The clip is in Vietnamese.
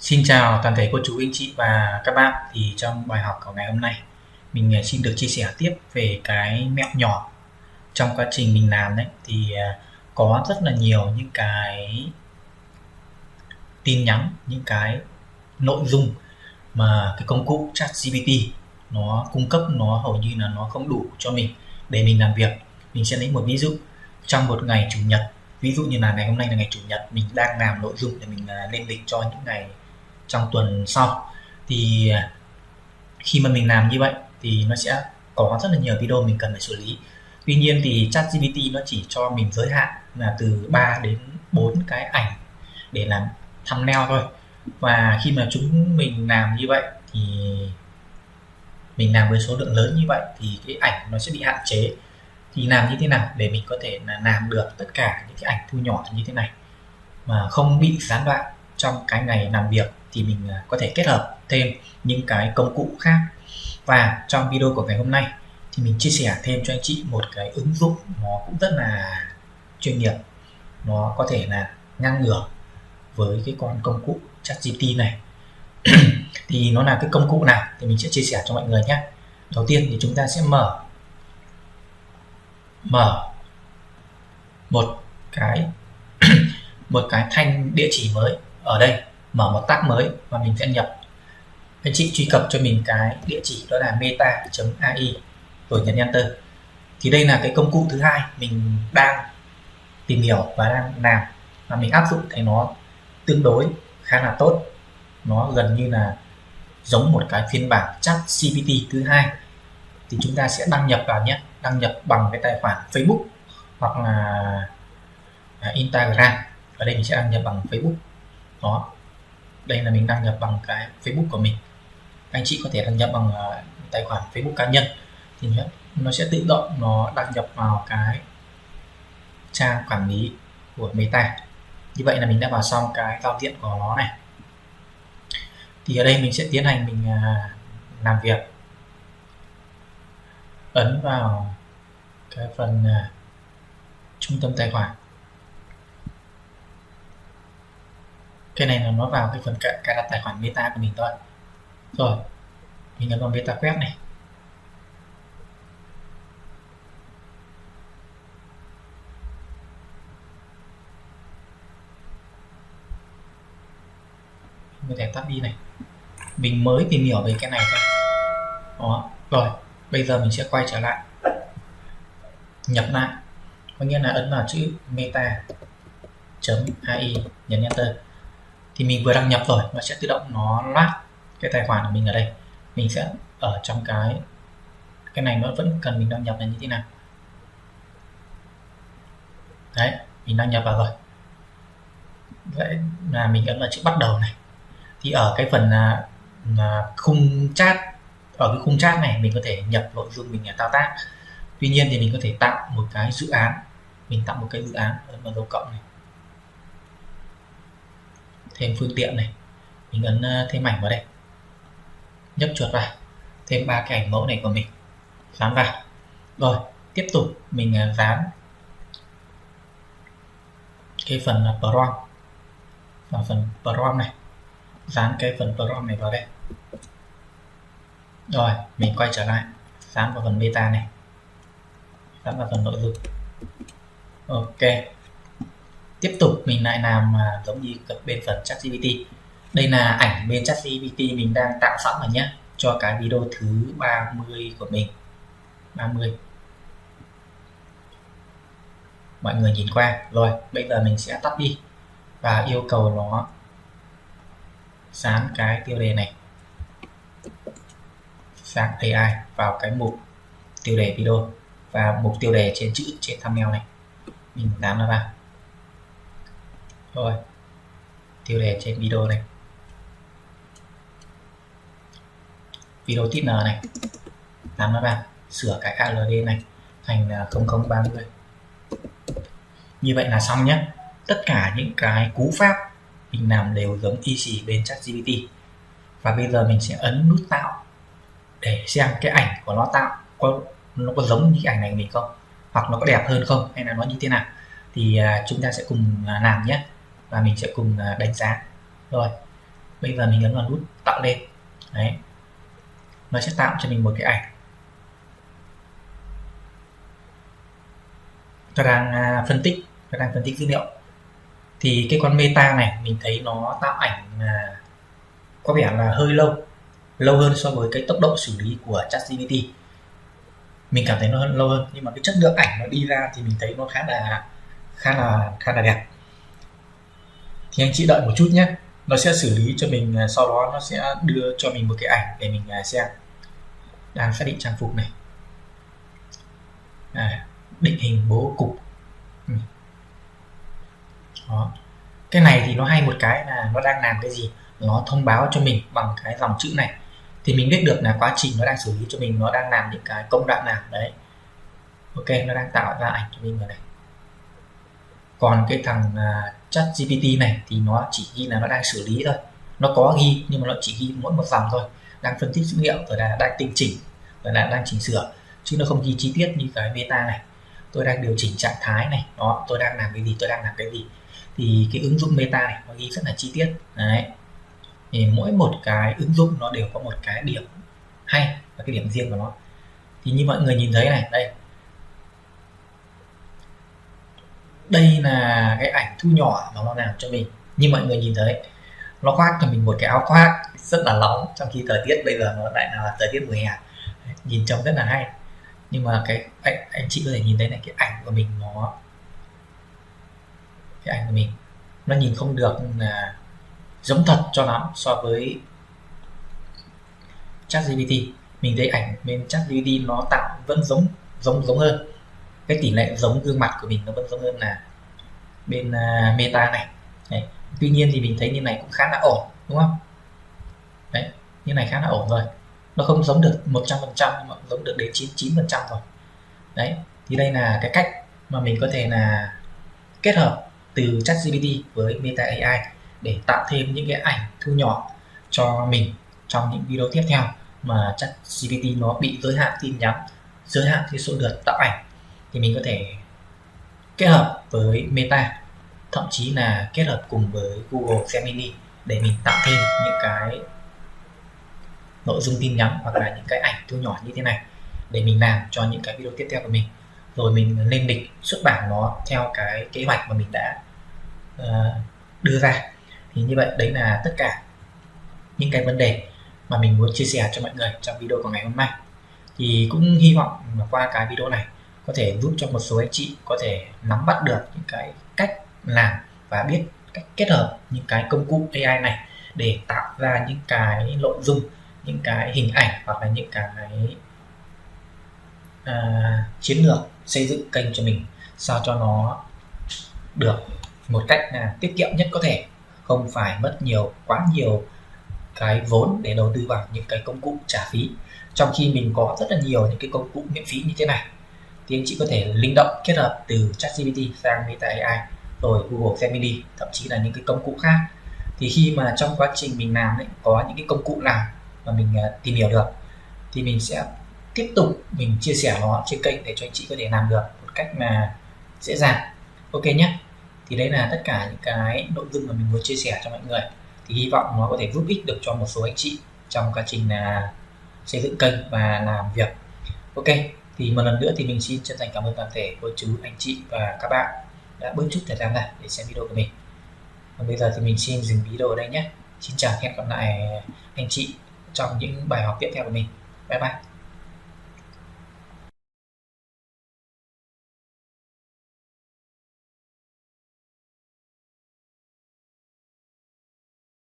Xin chào toàn thể cô chú anh chị và các bạn. Thì trong bài học của ngày hôm nay mình xin được chia sẻ tiếp về cái mẹo nhỏ trong quá trình mình làm đấy. Thì có rất là nhiều những cái tin nhắn, những cái nội dung mà cái công cụ ChatGPT nó cung cấp nó hầu như là nó không đủ cho mình để mình làm việc. Mình sẽ lấy một ví dụ trong một ngày chủ nhật, ví dụ như là ngày hôm nay là ngày chủ nhật, mình đang làm nội dung để mình lên lịch cho những ngày trong tuần sau. Thì khi mà mình làm như vậy thì nó sẽ có rất là nhiều video mình cần phải xử lý. Tuy nhiên thì ChatGPT nó chỉ cho mình giới hạn là từ 3 đến 4 cái ảnh để làm thumbnail thôi. Và khi mà chúng mình làm như vậy thì mình làm với số lượng lớn như vậy thì cái ảnh nó sẽ bị hạn chế. Thì làm như thế nào để mình có thể là làm được tất cả những cái ảnh thu nhỏ như thế này mà không bị gián đoạn trong cái ngày làm việc, thì mình có thể kết hợp thêm những cái công cụ khác. Và trong video của ngày hôm nay thì mình chia sẻ thêm cho anh chị một cái ứng dụng nó cũng rất là chuyên nghiệp, nó có thể là ngang ngửa với cái con công cụ ChatGPT này. Thì nó là cái công cụ nào thì mình sẽ chia sẻ cho mọi người nhé. Đầu tiên thì chúng ta sẽ mở một cái một cái thanh địa chỉ mới. Ở đây mở một tab mới và mình sẽ nhập, anh chị truy cập cho mình cái địa chỉ đó là meta.ai rồi nhấn enter. Thì đây là cái công cụ thứ hai mình đang tìm hiểu và đang làm, và mình áp dụng thấy nó tương đối khá là tốt. Nó gần như là giống một cái phiên bản ChatGPT thứ hai. Thì chúng ta sẽ đăng nhập vào nhé, đăng nhập bằng cái tài khoản Facebook hoặc là Instagram. Ở đây mình sẽ đăng nhập bằng Facebook. Đó, đây là mình đăng nhập bằng cái Facebook của mình. Anh chị có thể đăng nhập bằng tài khoản Facebook cá nhân thì nó sẽ tự động nó đăng nhập vào cái trang quản lý của Meta. Như vậy là mình đã vào xong cái giao diện của nó này. Thì ở đây mình sẽ tiến hành mình làm việc. Ấn vào cái phần trung tâm tài khoản. Cái này là nó vào cái phần cài đặt tài khoản Meta của mình thôi. Rồi mình ấn vào Meta quét này. Mình có thể tắt đi này. Mình mới tìm hiểu về cái này thôi. Đó. Rồi bây giờ mình sẽ quay trở lại, nhập lại, có nghĩa là ấn vào chữ meta.ai, nhấn enter. Thì mình vừa đăng nhập rồi, nó sẽ tự động nó loát cái tài khoản của mình ở đây. Mình sẽ ở trong cái này nó vẫn cần mình đăng nhập là như thế nào. Đấy, mình đăng nhập vào rồi. Vậy là mình ấn vào chữ bắt đầu này. Thì ở cái phần khung chat, ở cái khung chat này mình có thể nhập nội dung mình thao tác. Tuy nhiên thì mình có thể tạo một cái dự án. Mình tạo một cái dự án, ấn vào dấu cộng này, thêm phương tiện này, mình ấn thêm ảnh vào đây, nhấp chuột vào, thêm 3 cái ảnh mẫu này của mình, dán vào. Rồi tiếp tục mình dán cái phần prompt vào phần prompt này, dán cái phần prompt này vào đây. Rồi mình quay trở lại, dán vào phần meta này, dán vào phần nội dung. Ok, tiếp tục mình lại làm giống như bên phần ChatGPT. Đây là ảnh bên ChatGPT mình đang tạo sẵn rồi nhé, cho cái video thứ 30 của mình. 30, mọi người nhìn qua. Rồi bây giờ mình sẽ tắt đi và yêu cầu nó dán cái tiêu đề này sang AI vào cái mục tiêu đề video và mục tiêu đề trên chữ trên thumbnail này, mình dán nó vào. Rồi tiêu đề trên video này, video tít N này, dán nó vào, sửa cái ALD này thành 0030. Như vậy là xong nhé. Tất cả những cái cú pháp mình làm đều giống y xì bên ChatGPT. Và bây giờ mình sẽ ấn nút tạo để xem cái ảnh của nó tạo nó có giống như cái ảnh này của mình không, hoặc nó có đẹp hơn không, hay là nó như thế nào. Thì chúng ta sẽ cùng làm nhé, và mình sẽ cùng đánh giá. Rồi Bây giờ mình ấn vào nút tạo lên. Đấy, nó sẽ tạo cho mình một cái ảnh. Tôi đang phân tích dữ liệu. Thì cái con Meta này mình thấy nó tạo ảnh có vẻ là hơi lâu hơn so với cái tốc độ xử lý của ChatGPT. Mình cảm thấy nó lâu hơn, nhưng mà cái chất lượng ảnh nó đi ra thì mình thấy nó khá là đẹp. Thì anh chị đợi một chút nhé, nó sẽ xử lý cho mình, sau đó nó sẽ đưa cho mình một cái ảnh để mình xem. Đang xác định trang phục này, định hình bố cục. Đó. Cái này thì nó hay một cái là nó đang làm cái gì, nó thông báo cho mình bằng cái dòng chữ này, thì mình biết được là quá trình nó đang xử lý cho mình, nó đang làm những cái công đoạn nào đấy. Ok, nó đang tạo ra ảnh cho mình rồi này. Còn cái thằng ChatGPT này thì nó chỉ ghi là nó đang xử lý thôi, nó có ghi nhưng mà nó chỉ ghi mỗi một dòng thôi, đang phân tích dữ liệu rồi là đang tinh chỉnh rồi là đang chỉnh sửa, chứ nó không ghi chi tiết như cái Meta này. Tôi đang điều chỉnh trạng thái này, đó, tôi đang làm cái gì. Thì cái ứng dụng Meta này nó ghi rất là chi tiết đấy. Thì mỗi một cái ứng dụng nó đều có một cái điểm hay và cái điểm riêng của nó. Thì như mọi người nhìn thấy này, đây là cái ảnh thu nhỏ mà nó làm cho mình. Như mọi người nhìn thấy, nó khoác cho mình một cái áo khoác rất là nóng, trong khi thời tiết bây giờ nó lại là thời tiết mùa hè, nhìn trông rất là hay. Nhưng mà cái anh chị có thể nhìn thấy này, cái ảnh của mình nó nhìn không được là giống thật cho lắm so với ChatGPT. Mình thấy ảnh bên ChatGPT nó tạo vẫn giống hơn, cái tỷ lệ giống gương mặt của mình nó vẫn giống hơn là bên Meta này. Đấy. Tuy nhiên thì mình thấy như này cũng khá là ổn, đúng không? Đấy, như này khá là ổn rồi. Nó không giống được 100% nhưng mà giống được đến 99% rồi. Đấy, thì đây là cái cách mà mình có thể là kết hợp từ ChatGPT với Meta AI để tạo thêm những cái ảnh thu nhỏ cho mình trong những video tiếp theo mà ChatGPT nó bị giới hạn tin nhắn, giới hạn cái số lượt tạo ảnh, thì mình có thể kết hợp với Meta, thậm chí là kết hợp cùng với Google Gemini để mình tạo thêm những cái nội dung tin nhắn hoặc là những cái ảnh thu nhỏ như thế này để mình làm cho những cái video tiếp theo của mình, rồi mình lên lịch xuất bản nó theo cái kế hoạch mà mình đã đưa ra. Thì như vậy đấy là tất cả những cái vấn đề mà mình muốn chia sẻ cho mọi người trong video của ngày hôm nay. Thì cũng hy vọng qua cái video này có thể giúp cho một số anh chị có thể nắm bắt được những cái cách làm và biết cách kết hợp những cái công cụ AI này để tạo ra những cái nội dung, những cái hình ảnh hoặc là những cái chiến lược xây dựng kênh cho mình sao cho nó được một cách tiết kiệm nhất có thể, không phải mất quá nhiều cái vốn để đầu tư vào những cái công cụ trả phí, trong khi mình có rất là nhiều những cái công cụ miễn phí như thế này. Thì anh chị có thể linh động kết hợp từ ChatGPT sang Meta AI rồi Google Gemini, thậm chí là những cái công cụ khác. Thì khi mà trong quá trình mình làm ấy, có những cái công cụ nào mà mình tìm hiểu được thì mình sẽ tiếp tục mình chia sẻ nó trên kênh để cho anh chị có thể làm được một cách mà dễ dàng. Ok nhé. Thì đấy là tất cả những cái nội dung mà mình muốn chia sẻ cho mọi người. Thì hy vọng nó có thể giúp ích được cho một số anh chị trong quá trình là xây dựng kênh và làm việc. Ok, thì một lần nữa thì mình xin chân thành cảm ơn toàn thể cô chú, anh chị và các bạn đã bớt chút thời gian ra để xem video của mình. Còn bây giờ thì mình xin dừng video ở đây nhé. Xin chào, hẹn gặp lại anh chị trong những bài học tiếp theo của mình. Bye bye.